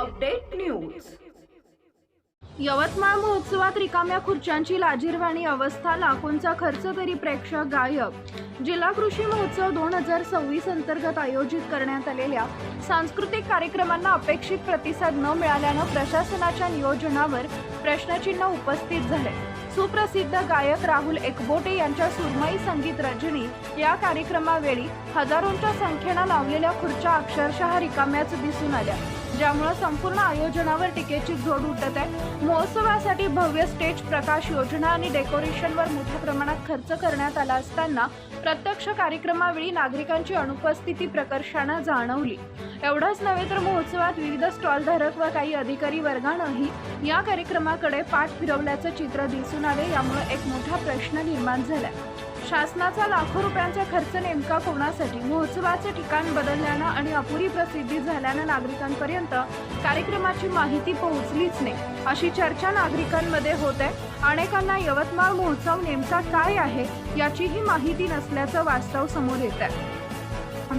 Update news. Yavatmal महोत्सवात रिकाम्या खुर्च्यांची लाजिरवाणी अवस्था, लाखोंचा खर्च तरी प्रेक्षक गायब। जिल्हा कृषी महोत्सव 2026 अंतर्गत आयोजित करण्यात आलेल्या सांस्कृतिक कार्यक्रमांना अपेक्षित प्रतिसाद न मिळाल्याने प्रशासनाच्या नियोजनावर प्रश्नचिन्ह उपस्थित झाले। सुप्रसिद्ध गायक राहुल एकबोटे यांच्या सुरमई संगीत रजनी या कार्यक्रमावेळी हजारोंच्या संख्येने लावलेल्या खुर्च्या अक्षरशः रिकाम्याच दिसून आल्या, ज्यामुळे संपूर्ण आयोजनावर टीकेची झोड उठत आहे। महोत्सवासाठी भव्य स्टेज, प्रकाश योजना आणि डेकोरेशनवर मोठ्या प्रमाणात खर्च करण्यात आला असताना प्रत्यक्ष कार्यक्रमावेळी नागरिकांची अनुपस्थिती प्रकर्षाने जाणवली। एवढंच नव्हे तर महोत्सवात विविध स्टॉलधारक व काही अधिकारी वर्गानेही या कार्यक्रमाकडे पाठ फिरवल्याचं चित्र दिसून आले। यामुळे एक मोठा प्रश्न निर्माण झाला, शासनाचा लाखो रुपयांचा खर्च नेमका कोणासाठी? महोत्सवाचे ठिकाण बदलल्याने आणि अपुरी प्रसिद्धी झाल्याने नागरिकांपर्यंत कार्यक्रमाची माहिती पोहोचलीच नाही, अशी चर्चा नागरिकांमध्ये होत आहे। अनेकांना यवतमाळ महोत्सव नेमका काय आहे याचीही माहिती नसल्याचं वास्तव समोर येत आहे।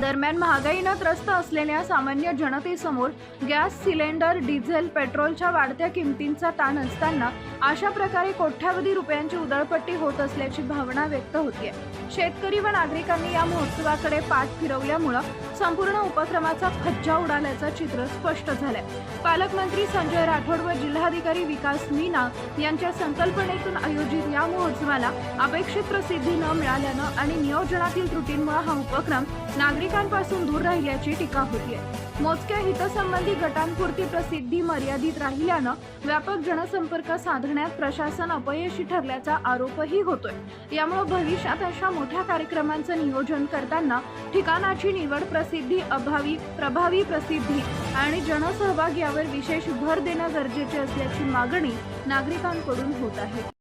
दरम्यान महागाईने त्रस्त असलेल्या सामान्य जनतेसमोर गॅस सिलेंडर, डिझेल, पेट्रोलच्या वाढत्या किमतींचा ताण असताना अशा प्रकारे कोट्यावधी रुपयांची उधळपट्टी होत असल्याची भावना व्यक्त होते। शेतकरी व नागरिकांनी या महोत्सवाकडे पाठ फिरवल्यामुळे संपूर्ण उपक्रमाचा फज्जा उडाल्याचं चित्र स्पष्ट झालंय। पालकमंत्री संजय राठोड व जिल्हाधिकारी विकास मीना यांच्या संकल्पनेतून आयोजित या महोत्सवाला अपेक्षित प्रसिद्धी न मिळाल्याने आणि नियोजनातील त्रुटींमुळे हा उपक्रम नागरिकांपासून दूर राहिल्याची टीका होतीये। मोजक्या हितसंबंधी गटांपुरती प्रसिद्धी मर्यादित राहिल्याने व्यापक जनसंपर्क साधण्यात प्रशासन अपयशी ठरल्याचा आरोपही होतोय। यामुळे भविष्यात अशा मोठ्या कार्यक्रमांचं नियोजन करताना ठिकाणाची निवड, प्रसिद्धी अभावी प्रभावी प्रसिद्धी आणि जनसहभाग यावर विशेष भर देणं गरजेचे असल्याची मागणी नागरिकांकडून होत आहे।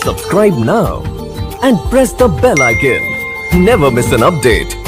Subscribe now and press the bell icon. Never miss an update.